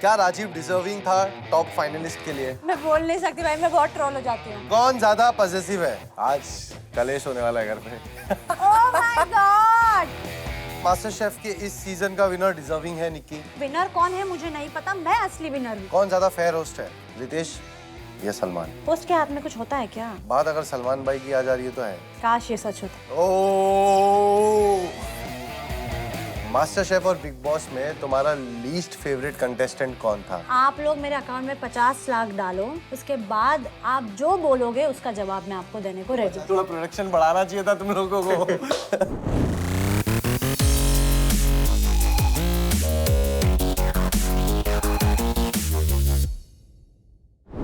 क्या राजीव डिजर्विंग था top finalist के लिए? मैं बोल नहीं सकती भाई, मैं बहुत ट्रोल हो जाती हूँ। कौन ज्यादा पॉजिटिव है? आज कलेश होने वाला है घर पे। Oh my God! Master chef के इस सीजन का विनर डिजर्विंग है निक्की। विनर कौन है मुझे नहीं पता, मैं असली विनर हूँ। कौन ज्यादा फेयर होस्ट है, रितेश या सलमान? होस्ट के हाथ में कुछ होता है क्या? बात अगर सलमान भाई की आ जा रही है तो है। काश ये सच होता। ओह, मास्टर शेफ और बिग बॉस में तुम्हारा लीस्ट फेवरेट कंटेस्टेंट कौन था? आप लोग मेरे अकाउंट में 50 लाख डालो, उसके बाद आप जो बोलोगे उसका जवाब मैं आपको देने को रेडी हूँ। थोड़ा प्रोडक्शन बढ़ाना चाहिए था तुम लोगों को।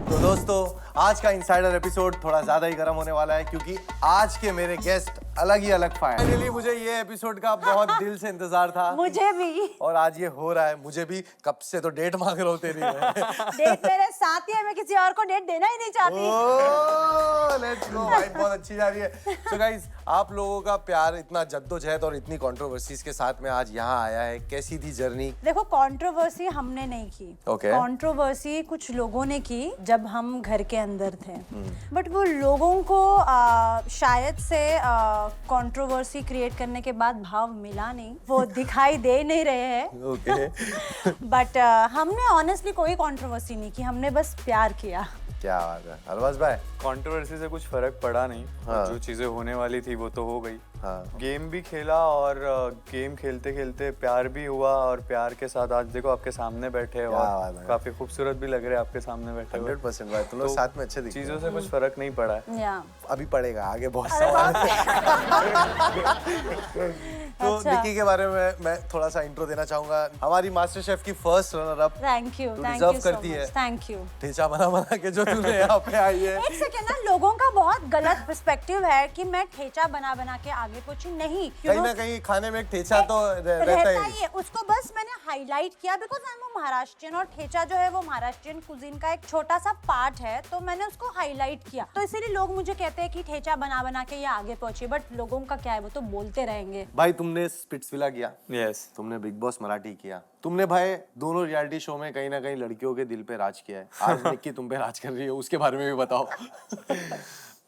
तो दोस्तों, आज का इनसाइडर एपिसोड थोड़ा ज्यादा ही गर्म होने वाला है क्योंकि आज के मेरे गेस्ट अलग ही अलग फायर। फाइनली मुझे ये एपिसोड का बहुत दिल से इंतजार था। मुझे भी। और आज ये हो रहा है। मुझे भी कब से तो डेट मांग रहे हो तेरी। डेट मेरे साथ ही है, मैं किसी और को डेट देना ही नहीं चाहती। ओह, लेट्स गो भाई, बहुत अच्छी जा रही है। सो गाइस, आप लोगों का प्यार इतना जद्दोजहद और इतनी कंट्रोवर्सीज के साथ में आज यहाँ आया है। कैसी थी जर्नी? देखो, कंट्रोवर्सी हमने नहीं की। Okay. कंट्रोवर्सी कुछ लोगों ने की जब हम घर के अंदर थे। बट वो लोगों को शायद से कंट्रोवर्सी क्रिएट करने के बाद भाव मिला नहीं, वो दिखाई दे नहीं रहे हैं। ओके। बट हमने ऑनेस्टली कोई कंट्रोवर्सी नहीं की, हमने बस प्यार किया। क्या बात है अरबाज भाई? कंट्रोवर्सी से कुछ फर्क पड़ा नहीं। हाँ। जो चीजें होने वाली थी वो तो हो गई। हाँ। गेम भी खेला और गेम खेलते खेलते प्यार भी हुआ, और प्यार के साथ आज देखो आपके सामने बैठे हो, क्या बात और है। काफी खूबसूरत भी लग रहे हैं आपके सामने बैठे हुए। 100% भाई, तुम लोग तो साथ में अच्छे दिखते चीजों हो। से कुछ फर्क नहीं पड़ा है। या अभी पड़ेगा, आगे बहुत सवाल है। तो अच्छा। निक्की के बारे में मैं थोड़ा सा इंट्रो देना चाहूंगा। हमारी मास्टर शेफ की first runner up. Thank you, तू थैंक deserve यू सो करती है। Much, thank you. ठेचा बना बना के जो तूने यहाँ पे आई है। एक सेकेंड ना, लोगों का बहुत गलत पर्सपेक्टिव है कि मैं ठेचा बना बना के आगे पहुंची। नहीं, कहीं ना कहीं खाने में एक ठेचा तो रहता ही ही है। उसको बस मैंने हाईलाइट किया बिकॉज आई एम महाराष्ट्रियन, और ठेचा जो है वो महाराष्ट्रियन कुजीन का एक छोटा सा पार्ट है, तो मैंने उसको हाईलाइट किया। तो इसीलिए लोग मुझे कहते हैं कि ठेचा बना बना के ये आगे पहुंची। बट लोगों का क्या है, वो तो बोलते रहेंगे। भाई तुमने स्पिट्सविला किया, यस। तुमने बिग बॉस मराठी किया, तुमने भाई दोनों रियलिटी शो में कहीं ना कहीं लड़कियों के दिल पे राज किया है। आज निक्की तुम पे राज कर रही है, उसके बारे में भी बताओ।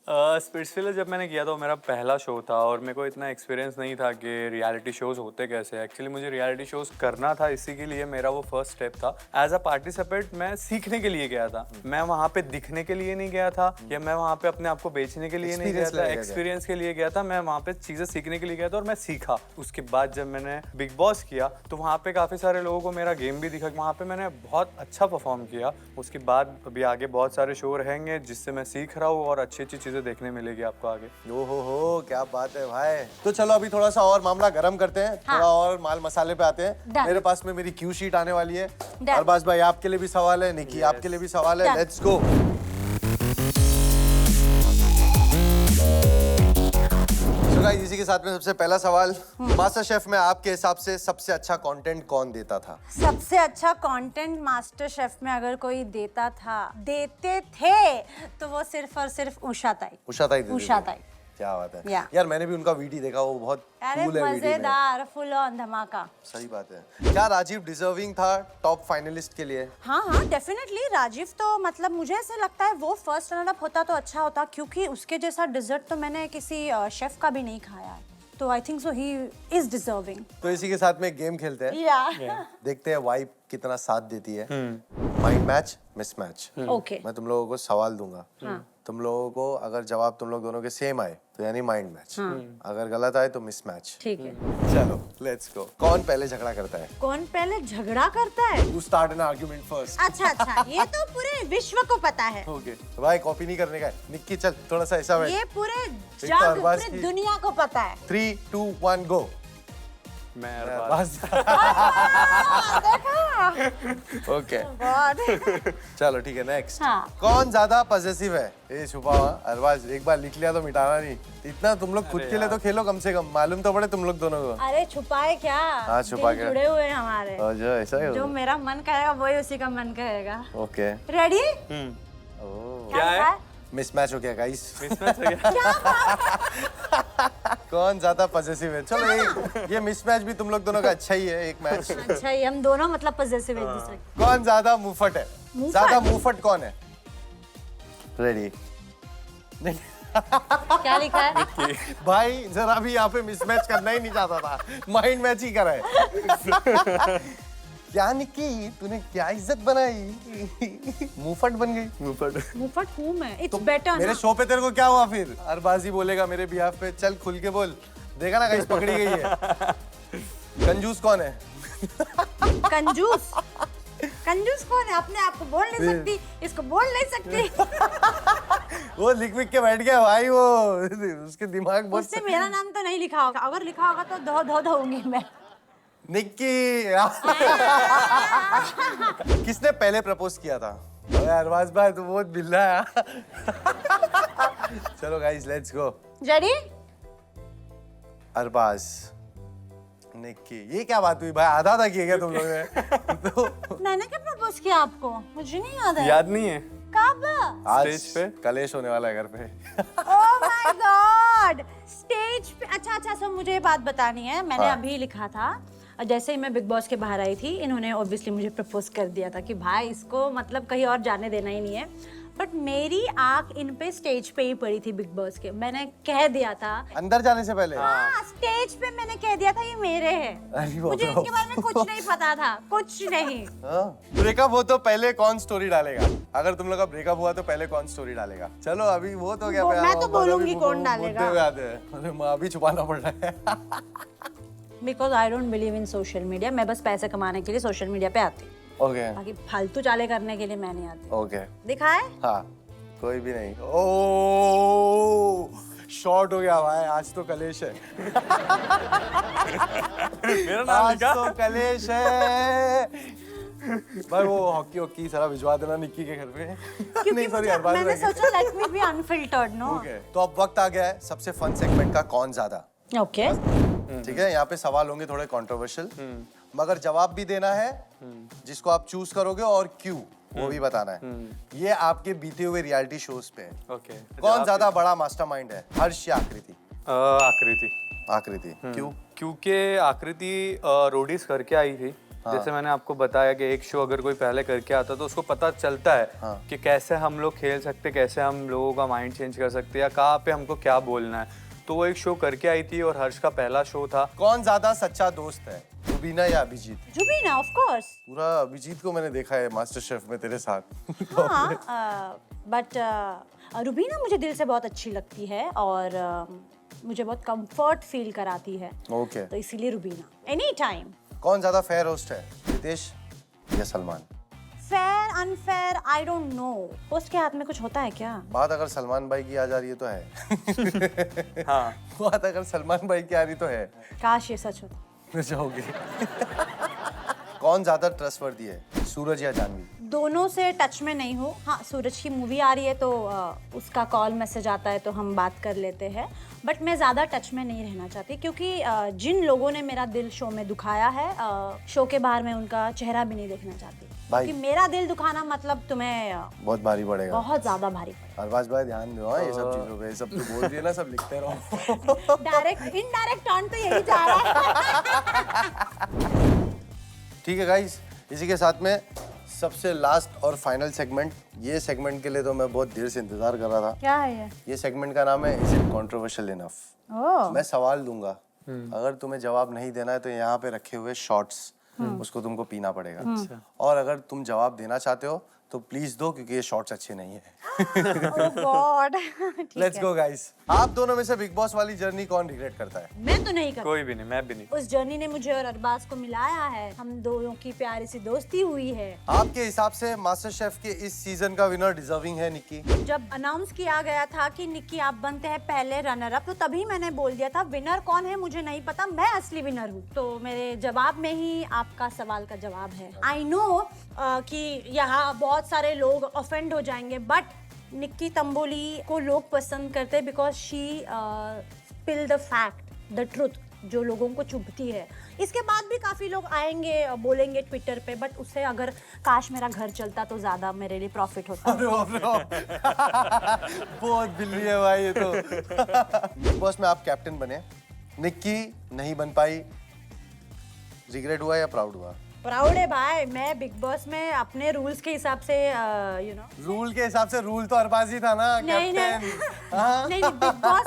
स्पिट्सविला जब मैंने किया था वो मेरा पहला शो था, और मेरे को इतना एक्सपीरियंस नहीं था कि रियलिटी शोज होते कैसे। एक्चुअली मुझे रियलिटी शोज करना था, इसी के लिए मेरा वो फर्स्ट स्टेप था। एज अ पार्टिसिपेंट मैं सीखने के लिए गया था। मैं वहाँ पे दिखने के लिए नहीं गया था, या मैं वहाँ पे अपने आप को बेचने के लिए नहीं गया था। एक्सपीरियंस के लिए गया था। मैं वहाँ पे चीजें सीखने के लिए गया था और मैं सीखा। उसके बाद जब मैंने बिग बॉस किया तो वहाँ पे काफी सारे लोगों को मेरा गेम भी दिखा, वहाँ पे मैंने बहुत अच्छा परफॉर्म किया। उसके बाद अभी आगे बहुत सारे शो रहेंगे जिससे मैं सीख रहा हूँ, और अच्छी अच्छी चीजें देखने मिलेगी आपको आगे। ओ हो, क्या बात है भाई। तो चलो अभी थोड़ा सा और मामला गरम करते हैं। हाँ। थोड़ा और माल मसाले पे आते हैं। Done. मेरे पास में मेरी क्यू शीट आने वाली है। Done. अरबाज भाई आपके लिए भी सवाल है, निक्की आपके लिए भी सवाल है। Done. Let's go. So guys, इसी के साथ में सबसे पहला सवाल, मास्टर शेफ में आपके हिसाब से सबसे अच्छा कंटेंट कौन देता था? सबसे अच्छा कंटेंट मास्टर शेफ में अगर कोई देते थे तो वो सिर्फ और सिर्फ उषा ताई। उषा ताई देती उषा थी। ताई। क्या बात है Yeah. यार, मैंने भी उनका वीडियो देखा, वो बहुत अरे कूल है वीडियो में। मजेदार, फुल ऑन धमाका। सही बात है। क्या राजीव डिजर्विंग था टॉप फाइनलिस्ट के लिए? हाँ हाँ, डेफिनेटली राजीव तो मतलब मुझे ऐसे लगता है वो फर्स्ट रनर अप होता तो अच्छा होता, क्योंकि उसके जैसा डिजर्ट तो मैंने किसी शेफ का भी नहीं खाया है। तो आई think so he is deserving. तो इसी के साथ में गेम खेलते हैं। या देखते हैं वाइब कितना साथ देती है। Mind match, miss match. Okay. मैं तुम लोगों को सवाल दूंगा। तुम लोगों को अगर जवाब तुम लोग दोनों के सेम आए तो यानी माइंड मैच। अगर गलत आए तो मिस मैच। ठीक है। चलो लेट्स गो। कौन पहले झगड़ा करता है? कौन पहले झगड़ा करता है? You start an argument first. अच्छा, ये तो पूरे विश्व को पता है। ओके तो भाई कॉपी नहीं करने का है। निक्की चल थोड़ा सा ऐसा बैठ। ये पूरे तो अरबाज पूरी की- दुनिया को पता है। 3 2 1 गो। मैं अरबाज। Okay God. चलो ठीक है, नेक्स्ट। हाँ। कौन ज्यादा पॉसेसिव है? ये छुपा हुआ अरबाज, एक बार लिख लिया तो मिटाना नहीं। इतना तुम लोग खुद के लिए तो खेलो कम से कम, मालूम तो पड़े तुम लोग दोनों को। अरे छुपाए क्या? हाँ, छुपा दिल के। जुड़े हुए हैं हमारे। और जो ऐसा है जो मेरा मन कहेगा वही उसी का मन कहेगा। ओके। रेडी? क्या है? मिसमैच हो गया गाइस। मिसमैच हो गया। कौन ज्यादा पॉजिटिव है? चलो ये मिसमैच भी तुम लोग दोनों का अच्छा ही है, एक मैच। अच्छा ये हम दोनों मतलब पॉजिटिव एक दूसरे के। कौन ज्यादा मुंहफट है? मुंहफट? ज्यादा मुंहफट कौन है? रेडी? क्या लिखा है? भाई जरा भी यहाँ पे मिसमैच करना ही नहीं चाहता था, माइंड मैच ही करा है। क्या निक्की, तूने क्या इज्जत बनाई? मुंहफट बन गई। मुंहफट हूँ मैं। इट्स बेटर मेरे ना। शो पे तेरे को क्या हुआ फिर? अरबाजी बोलेगा मेरे बिहाफ पे, चल खुल के बोल। देखा ना गाइस, पकड़ी गई है। कंजूस कौन है? कंजूस? कंजूस कौन है? अपने आप को बोल नहीं सकती, इसको बोल नहीं सकती। वो लिख लिख के बैठ गया भाई, वो उसके दिमाग बहुत। उससे मेरा नाम तो नहीं लिखा होगा, अगर लिखा होगा तो धो धो धोऊंगी मैं। निक्की। किसने पहले प्रपोज किया था? अरे अरबाज भाई तू बहुत बिल्ला है। चलो guys let's go. Ready? Arbaaz, Nikki, ये क्या बात हुई भाई? आधा आधा किया क्या तुम लोगों ने? तो मैंने क्या प्रपोज किया आपको? मुझे नहीं याद है। याद नहीं है? कब? आज स्टेज पे कलेश होने वाला है घर पे। ओह माय गॉड, स्टेज पे। अच्छा सो मुझे ये बात बतानी है। मैंने हाँ। अभी लिखा था, और जैसे ही मैं बिग बॉस के बाहर आई थी, इन्होंने ऑब्वियसली मुझे प्रपोज कर दिया था कि भाई इसको मतलब कहीं और जाने देना ही नहीं है। बट मेरी आंख इन पे स्टेज पे ही पड़ी थी बिग बॉस के। मैंने कह दिया था अंदर जाने से पहले। हाँ, स्टेज पे मैंने कह दिया था ये मेरे हैं। अरे बाप मुझे रे। इनके बारे में कुछ नहीं पता था, कुछ नहीं। ब्रेकअप हो तो पहले कौन स्टोरी डालेगा? अगर तुम लोग का ब्रेकअप हुआ तो पहले कौन स्टोरी डालेगा? चलो अभी वो तो क्या, मैं तो बोलूंगी कौन डालेगा। अरे माँ भी छुपाना पड़ रहा है। Because I don't believe in social media. मैं बस पैसे कमाने के लिए सोशल मीडिया पे आती हूँ, ओके बाकी फालतू चाले करने के लिए मैं नहीं आती। ओके, दिखाए? हाँ कोई भी नहीं। ओ शॉर्ट हो गया भाई, आज तो कलेश है। मेरा नाम आज लिखा? तो कलेश है भाई। वो हॉकी सारा भिजवा देना निक्की के घर पे। क्योंकि नहीं सॉरी, मैंने सोचा let me be unfiltered no. Okay, तो अब वक्त आ गया है सबसे फन सेगमेंट का, कौन ज्यादा। ओके ठीक है, यहाँ पे सवाल होंगे थोड़े कंट्रोवर्शियल, मगर जवाब भी देना है जिसको आप चूज करोगे, और क्यों वो भी बताना है। ये आपके बीते हुए रियलिटी शोज पे है। ओके। कौन ज्यादा बड़ा मास्टरमाइंड है, हर्ष या आकृति? आकृति। आकृति क्यों? क्योंकि आकृति रोडीज करके आई थी। जैसे मैंने आपको बताया कि एक शो अगर कोई पहले करके आता तो उसको पता चलता है कि कैसे हम लोग खेल सकते, कैसे हम लोगों का माइंड चेंज कर सकते हैं, या कहाँ पे हमको क्या बोलना है। तो वो एक शो करके आई थी और हर्ष का पहला शो था। कौन ज्यादा सच्चा दोस्त है, रुबीना या अभिजीत? Zubina of course. पूरा अभिजीत को मैंने देखा है मास्टर शेफ में तेरे साथ। हाँ, बट रुबीना मुझे दिल से बहुत अच्छी लगती है और मुझे बहुत कंफर्ट फील कराती है। ओके, तो इसीलिए रुबीना एनी टाइम। कौन ज्यादा फेयर होस्ट है, रितेश या Salman? Fair unfair I don't know, host के हाथ में कुछ होता है क्या? बात अगर सलमान भाई की आ जा रही है तो है। हाँ। बात अगर सलमान भाई की आ रही तो है। काश ये सच होता। जाओगे। कौन ज्यादा ट्रस्टवर्दी है, सूरज या जानवी? दोनों से टच में नहीं हूँ। हाँ, सूरज की मूवी आ रही है तो उसका कॉल मैसेज आता है तो हम बात कर लेते हैं, बट मैं ज़्यादा टच में नहीं रहना चाहती क्योंकि जिन लोगों ने मेरा दिल शो में दुखाया है, शो के बाहर मैं उनका चेहरा भी नहीं देखना चाहती। क्योंकि मेरा दिल दुखाना मतलब तुम्हें बहुत भारी पड़ेगा, बहुत ज़्यादा भारी पड़ेगा। अरबाज भाई ध्यान दो ये सब चीजों पे, सब तो बोल रही है ना, सब लिखते रहो। डायरेक्ट इनडायरेक्ट टर्न तो यही जा रहा है। ठीक है गाइस, इसी के साथ में सबसे लास्ट और फाइनल सेगमेंट। ये सेगमेंट के लिए तो मैं बहुत देर से इंतजार कर रहा था। क्या है ये? ये सेगमेंट का नाम है इज इट कंट्रोवर्शियल इनफ। मैं सवाल दूंगा, अगर तुम्हें जवाब नहीं देना है तो यहाँ पे रखे हुए शॉट्स उसको तुमको पीना पड़ेगा, और अगर तुम जवाब देना चाहते हो तो प्लीज दो क्योंकि ये शॉट्स अच्छे नहीं है। Oh God. ठीक लेट्स है। Go guys. आप दोनों में से बिग बॉस वाली जर्नी कौन रिग्रेट करता है? मैं तो नहीं करती। कोई भी नहीं, मैं भी नहीं। उस जर्नी ने मुझे और अरबाज को मिलाया है, हम दोनों की प्यारी सी दोस्ती हुई है। आपके हिसाब से मास्टर शेफ के इस सीजन का विनर डिजर्विंग है निक्की? जब अनाउंस किया गया था कि निक्की आप बनते हैं पहले रनर अप, तो तभी मैंने बोल दिया था विनर कौन है मुझे नहीं पता, मैं असली विनर हूँ। तो मेरे जवाब में ही आपका सवाल का जवाब है। आई नो कि यहाँ बहुत सारे लोग ऑफेंड हो जाएंगे, बट निक्की तंबोली को लोग पसंद करते हैं because she spill the fact, the truth. जो लोगों को चुभती है। इसके बाद भी काफ़ी लोग आएंगे बोलेंगे ट्विटर पे, बट उससे अगर काश मेरा घर चलता तो ज़्यादा मेरे लिए प्रॉफिट होता। अरे बाप रे बाप। बहुत बिल्ली है भाई ये तो। बिग बॉस में आप कैप्टन बने, निक्की नहीं बन पाई, रिग्रेट हुआ या प्राउड हुआ? प्राउड है भाई, मैं बिग बॉस में अपने रूल्स के हिसाब से रूल के हिसाब से रूल तो अरबाजी था ना नहीं कैप्टन। नहीं बिग बॉस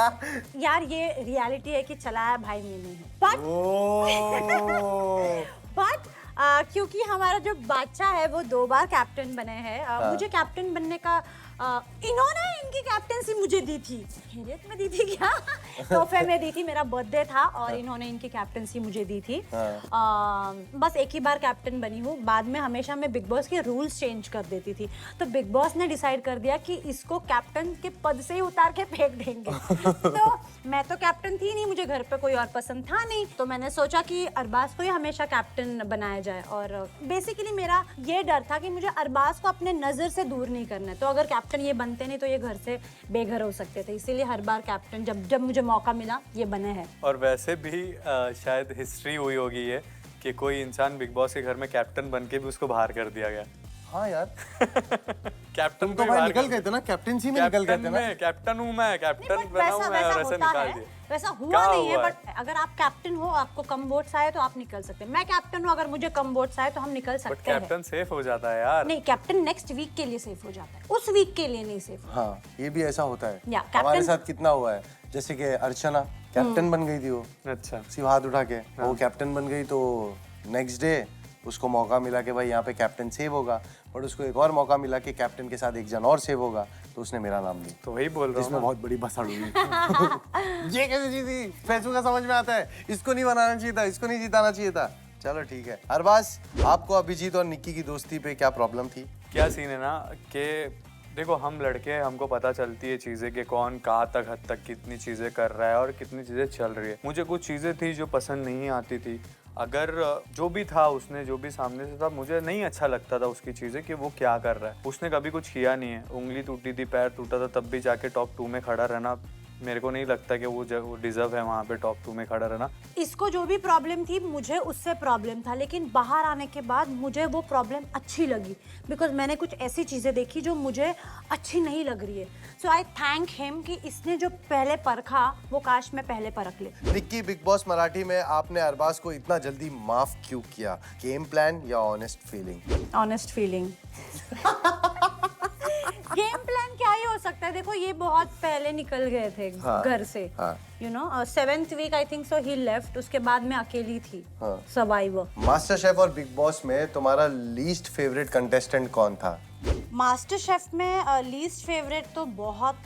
यार ये रियलिटी है कि चलाया भाई मैंने है, बट क्योंकि हमारा जो बादशाह है वो 2 बार कैप्टन बने हैं, मुझे कैप्टन बनने का इन्होंने इनकी कैप्टनसी मुझे दी थी, खैरियत में दी थी क्या? तोहफे में दी थी, मेरा बर्थडे था और इन्होंने इनकी कैप्टनसी मुझे दी थी। बस एक ही बार कैप्टन बनी हूँ, बाद में हमेशा मैं बिग बॉस के रूल्स चेंज कर देती थी, तो बिग बॉस ने डिसाइड कर दिया कि इसको कैप्टन के पद से ही उतार के फेंक देंगे। तो मैं तो कैप्टन थी नहीं, मुझे घर पे कोई और पसंद था नहीं, तो मैंने सोचा कि अरबाज को ही हमेशा कैप्टन बनाया जाए। और बेसिकली मेरा ये डर था कि मुझे अरबाज को अपने नज़र से दूर नहीं करना है, तो अगर कैप्टन ये बनते नहीं तो ये घर से बेघर हो सकते थे, इसीलिए हर बार कैप्टन जब मुझे मौका मिला ये बने हैं। और वैसे भी शायद हिस्ट्री हुई होगी ये कि कोई इंसान बिग बॉस के घर में कैप्टन बन के भी उसको बाहर कर दिया गया। हाँ यार कैप्टन तुम तो भाई निकल गए थे ना, कैप्टनसी में निकल गए थे ना। कैप्टन हूँ मैं, कैप्टन बना हूँ मैं और ऐसे निकाल दिया। वैसा हुआ नहीं है, बट अगर आप कैप्टन हो, आपको कम वोट्स आए तो आप निकल सकते हैं। मैं कैप्टन हूँ, अगर मुझे कम वोट्स आए तो हम निकल सकते हैं। कैप्टन सेफ हो जाता है यार। नहीं, कैप्टन नेक्स्ट वीक के लिए सेफ हो जाता है, उस वीक के लिए नहीं सेफ। हाँ ये भी ऐसा होता है, या, हमारे साथ कितना हुआ है, जैसे कि अर्चना कैप्टन बन गई थी, वो अच्छा सिर्फ हाथ उठा के वो कैप्टन बन गई, तो नेक्स्ट डे उसको मौका मिला कि भाई यहाँ पे कैप्टन सेव होगा, बट उसको एक और मौका मिला कि कैप्टन के साथ एक जन और सेव होगा, तो उसने मेरा नाम लिया। तो वही बोल रहा हूँ, इसमें बहुत बड़ी भसड़ हुई। ये कैसे जीती, फैसू का समझ में आता है, इसको नहीं बनाना चाहिए था, इसको नहीं जिताना चाहिए था। चलो ठीक है। अरबाज, आपको अभिजीत और निक्की की दोस्ती पे क्या प्रॉब्लम थी? क्या सीन है ना कि देखो हम लड़के हमको पता चलती है चीज़ें कि कौन कहाँ तक हद तक कितनी चीज़ें कर रहा है और कितनी चीज़ें चल रही है। मुझे कुछ चीज़ें थी जो पसंद नहीं आती थी, अगर जो भी था उसने जो भी सामने से था मुझे नहीं अच्छा लगता था उसकी चीज़ें कि वो क्या कर रहा है। उसने कभी कुछ किया नहीं है, उंगली टूटी थी, पैर टूटा था, तब भी जाके टॉप 2 में खड़ा रहना, मेरे को नहीं लगता कि वो डिजर्व है वहाँ पे टॉप 2 में खड़ा रहना। इसको जो भी प्रॉब्लम थी मुझे उससे प्रॉब्लम था, लेकिन बाहर आने के बाद मुझे वो प्रॉब्लम अच्छी लगी, बिकॉज मैंने कुछ ऐसी चीज़ें देखी जो मुझे अच्छी नहीं लग रही है। सो आई थैंक हिम कि इसने जो पहले परखा वो काश मैं पहले परख ले। निक्की, बिग बॉस मराठी में आपने अरबाज को इतना जल्दी माफ क्यों किया? गेम प्लान या honest feeling? Honest feeling. Game plan क्या ही हो सकता है, देखो ये बहुत पहले निकल गए थे घर से, you know 7th week I think so he left, उसके बाद मैं अकेली थी सर्वाइवर। मास्टर शेफ और बिग बॉस में तुम्हारा लीस्ट फेवरेट कंटेस्टेंट कौन था? मास्टर शेफ में लीस्ट फेवरेट तो बहुत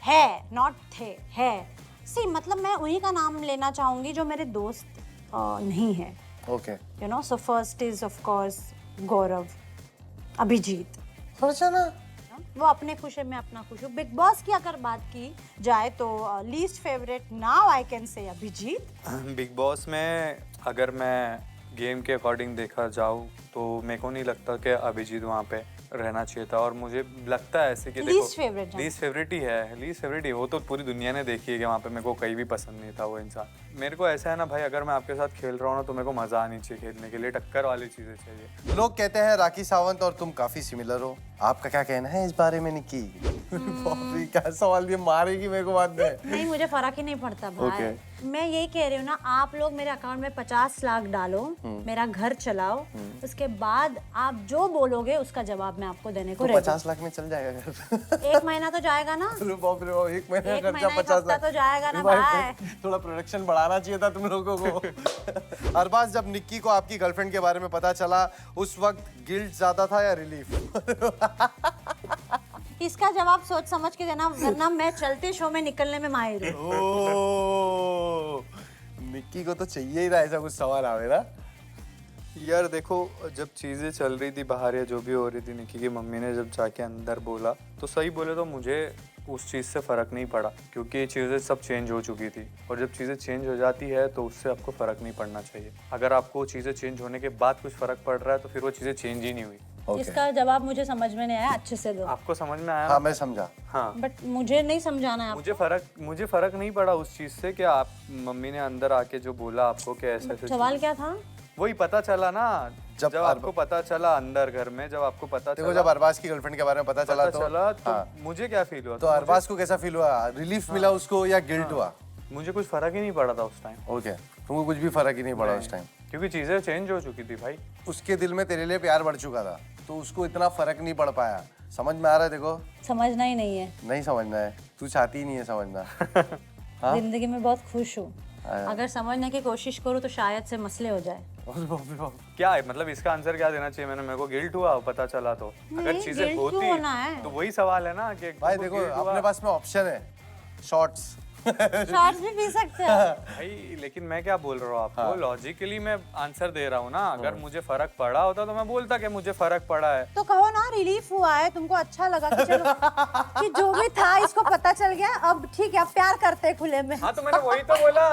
है, नॉट थे, है सी, मतलब मैं उन्हीं का नाम लेना चाहूंगी जो मेरे दोस्त नहीं है। Okay, you know, so first is of course Gaurav, Abhijit, Archana, वो अपने खुश है, मैं अपना खुश हूँ। बिग बॉस की अगर बात की जाए तो least favourite now I can say Abhijeet. Big Boss में अगर मैं गेम के अकॉर्डिंग देखा जाऊँ तो मेरे को नहीं लगता कि अभिजीत वहाँ पे रहना चाहिए था, और मुझे लगता है ऐसे कि देखो लीस्ट फेवरेट ही है, लीस्ट फेवरेट ही, वो तो पूरी दुनिया ने देखी है कि वहाँ पे मेरे को कहीं भी पसंद नहीं था वो इंसान। मेरे को ऐसा है ना भाई, अगर मैं आपके साथ खेल रहा हूँ ना तो मेरे को मजा आनी चाहिए खेलने के लिए, टक्कर वाली चीजें चाहिए। लोग कहते हैं राखी सावंत और तुम काफी सिमिलर हो, आपका क्या कहना है इस बारे में निक्की? बाप रे, क्या सवाल ये, मारेगी मेरे को बाद में। नहीं, मुझे फर्क ही नहीं पड़ता भाई। मैं यही कह रही हूँ ना, आप लोग मेरे अकाउंट में 50 लाख डालो, मेरा घर चलाओ, उसके बाद आप जो बोलोगे उसका जवाब मैं आपको देने को तो 50 लाख में चल जाएगा घर? 1 महीना तो जाएगा ना। बाप रे, 1 महीना खर्चा 50 लाख तो जाएगा ना भाई। थोड़ा प्रोडक्शन बढ़ाना चाहिए था तुम लोगों को। अरबाज, जब निक्की को आपकी गर्लफ्रेंड के बारे में पता चला उस वक्त गिल्ट ज्यादा था या रिलीफ? इसका जवाब सोच समझ के देना, वरना मैं चलते शो में निकलने में माहिर हूँ। निक्की को तो चाहिए ही था ऐसा कुछ सवाल आवे ना। यार देखो, जब चीज़ें चल रही थी बाहर या जो भी हो रही थी, निक्की की मम्मी ने जब जाके अंदर बोला तो सही बोले तो मुझे उस चीज़ से फ़र्क नहीं पड़ा, क्योंकि ये चीज़ें सब चेंज हो चुकी थी, और जब चीज़ें चेंज हो जाती है तो उससे आपको फ़र्क नहीं पड़ना चाहिए। अगर आपको चीज़ें चेंज होने के बाद कुछ फ़र्क पड़ रहा है तो फिर वो चीज़ें चेंज ही नहीं हुई। Okay. इसका जवाब मुझे समझ में नहीं आया, अच्छे से दो। आपको समझ में आया? हाँ मैं समझा। हाँ, बट मुझे नहीं समझाना है आपको। मुझे फर्क नहीं पड़ा उस चीज से कि आप मम्मी ने अंदर आके जो बोला आपको कि ऐसे ऐसे सवाल क्या था? वही पता चला ना, जब जब आपको पता चला अंदर घर में, जब आपको पता देखो चला, जब अरबाज की गर्लफ्रेंड के बारे में पता चला तो तो मुझे क्या फील हुआ? तो अरबाज को कैसा फील हुआ? रिलीफ मिला उसको या गिल्ट हुआ? मुझे कुछ फर्क ही नहीं पड़ा था उस टाइम। ओके, तुमको कुछ भी फर्क ही नहीं पड़ा उस टाइम, क्योंकि चीजें चेंज हो चुकी थी भाई। उसके दिल में तेरे लिए प्यार बढ़ चुका था, तो उसको इतना फर्क नहीं पड़ पाया। समझ में आ रहा है? देखो समझना ही नहीं है, नहीं समझना है, तू चाहती ही नहीं है समझना। जिंदगी में बहुत खुश हूँ, अगर समझने की कोशिश करूँ तो शायद से मसले हो जाए। क्या है मतलब, इसका आंसर क्या देना चाहिए मैंने? मेरे को गिल्ट हुआ पता चला तो? अगर चीजें guilt क्यों होती होना है? तो वही सवाल है ना कि भाई तुमको देखो guilt हुआ। अपने पास में ऑप्शन है, शॉर्ट्स। शॉर्ट्स भी पी सकते हैं। भाई लेकिन मैं क्या बोल रहा हूँ आपको, लॉजिकली मैं आंसर दे रहा हूँ ना। अगर मुझे फर्क पड़ा होता तो मैं बोलता कि मुझे फर्क पड़ा है। तो कहो ना रिलीफ हुआ है, तुमको अच्छा लगा कि चलो कि जो भी था इसको पता चल गया, अब ठीक है, अब प्यार करते हैं खुले में। हाँ तो मैंने वही तो बोला,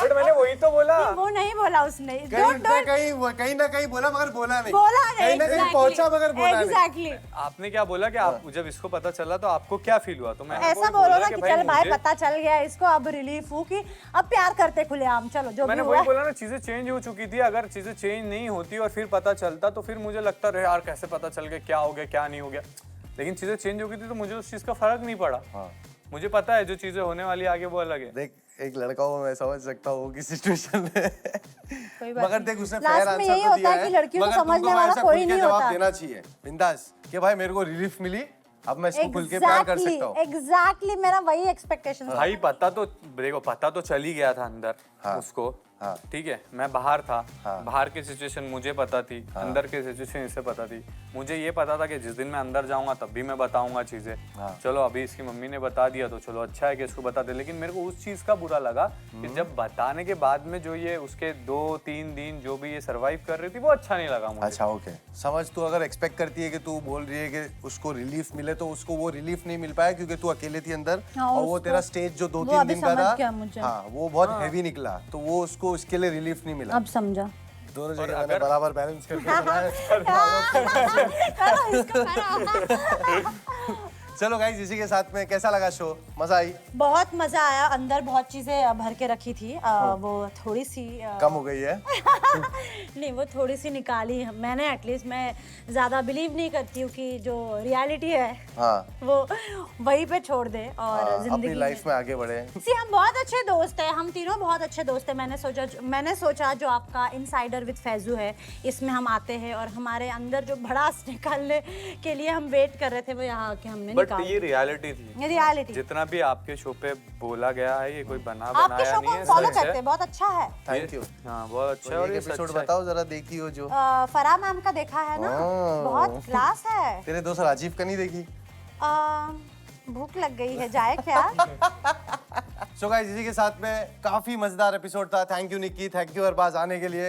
बट मैंने वही तो बोला। वो नहीं बोला उसने, कहीं ना कहीं बोला मगर बोला नहीं, बोला नहीं, कहीं ना कहीं पहुंचा मगर बोला नहीं। एग्जैक्टली। आपने क्या बोला कि आप जब इसको पता चला तो आपको क्या फील हुआ? तो मैंने ऐसा वही बोलो बोला ना कि चल भाई पता चल गया इसको, अब रिलीफ हूँ कि अब प्यार करते खुले आम, चलो जो भी मैंने हुआ वही बोला ना, चीजें चेंज हो चुकी थी। अगर चीजें चेंज नहीं होती और फिर पता चलता तो फिर मुझे लगता रहे यार कैसे पता चल गया, क्या हो गया क्या नहीं हो गया। लेकिन चीजें चेंज हो गई थी तो मुझे उस चीज का फर्क नहीं पड़ा। मुझे पता है जो चीजें होने वाली आगे वो अलग है। देख एक लड़का हूँ, मैं समझ सकता हूँ कि सिचुएशन में, कोई बात मगर नहीं। देख उसने Last फेयर में आंसर यही तो होता दिया है कि लड़कियों को मगर समझने तुमको वाला ऐसा कोई खुल के नहीं जवाब होता। देना चाहिए बिंदास कि भाई मेरे को रिलीफ मिली, अब मैं इसको खुल के प्यार कर सकता हूँ। एग्जैक्टली मेरा वही एक्सपेक्टेशन था। भाई पता तो देखो, पता तो चल ही गया था अंदर उसको। ठीक है, मैं बाहर था, बाहर की सिचुएशन मुझे पता थी, अंदर की सिचुएशन इसे पता थी। मुझे ये पता था कि जिस दिन मैं अंदर जाऊंगा तब भी मैं बताऊंगा चीजें। चलो अभी इसकी मम्मी ने बता दिया तो चलो अच्छा है कि इसको बता दे। लेकिन मेरे को उस चीज का बुरा लगा कि जब बताने के बाद में जो ये उसके 2-3 दिन जो भी ये सरवाइव कर रही थी वो अच्छा नहीं लगा मुझे। अच्छा ओके, समझ तू अगर एक्सपेक्ट करती है कि तू बोल रही है कि उसको रिलीफ मिले, तो उसको वो रिलीफ नहीं मिल पाया क्योंकि तू अकेले थी अंदर, और वो तेरा स्टेज जो 2-3 दिन का था हाँ वो बहुत हैवी निकला, तो वो उसको उसके लिए रिलीफ नहीं मिला। अब समझा। दोनों जगह मैंने बराबर बैलेंस करके बनाया। चलो गाइस, इसी के साथ में कैसा लगा शो? मजा आई? बहुत मजा आया, अंदर बहुत चीजें भर के रखी थी, वो थोड़ी सी कम हो गई है। नहीं वो थोड़ी सी निकाली मैंने, एटलीस्ट मैं ज्यादा बिलीव नहीं करती हूँ कि जो रियलिटी है वो वहीं पे छोड़ दे और जिंदगी अपनी लाइफ में आगे बढ़े। सी हम बहुत अच्छे दोस्त हैं, हम तीनों बहुत अच्छे दोस्त हैं। मैंने सोचा जो आपका इनसाइडर विद फैजू है इसमें हम आते हैं और हमारे अंदर जो भड़ास निकालने के लिए हम वेट कर रहे थे वो यहाँ आके हमने बट ये रियलिटी थी। रियलिटी जितना भी आपके शो पे बोला गया है ये कोई बना आपके बनाया शो नहीं को है, फॉलो सच है। करते हैं, बहुत अच्छा है। Thank you. हाँ बहुत अच्छा है। और एक ये एपिसोड सच है। बताओ जरा, देखी हो जो? फराह मैम का देखा है ना, बहुत क्लास है। तेरे दोस्त राजीव का नहीं देखी? भूख लग गई है, जाए क्या? सो गाइस, इसी के साथ में काफी मजेदार एपिसोड था। Thank you Nikki, thank you Arbaaz आने के लिए।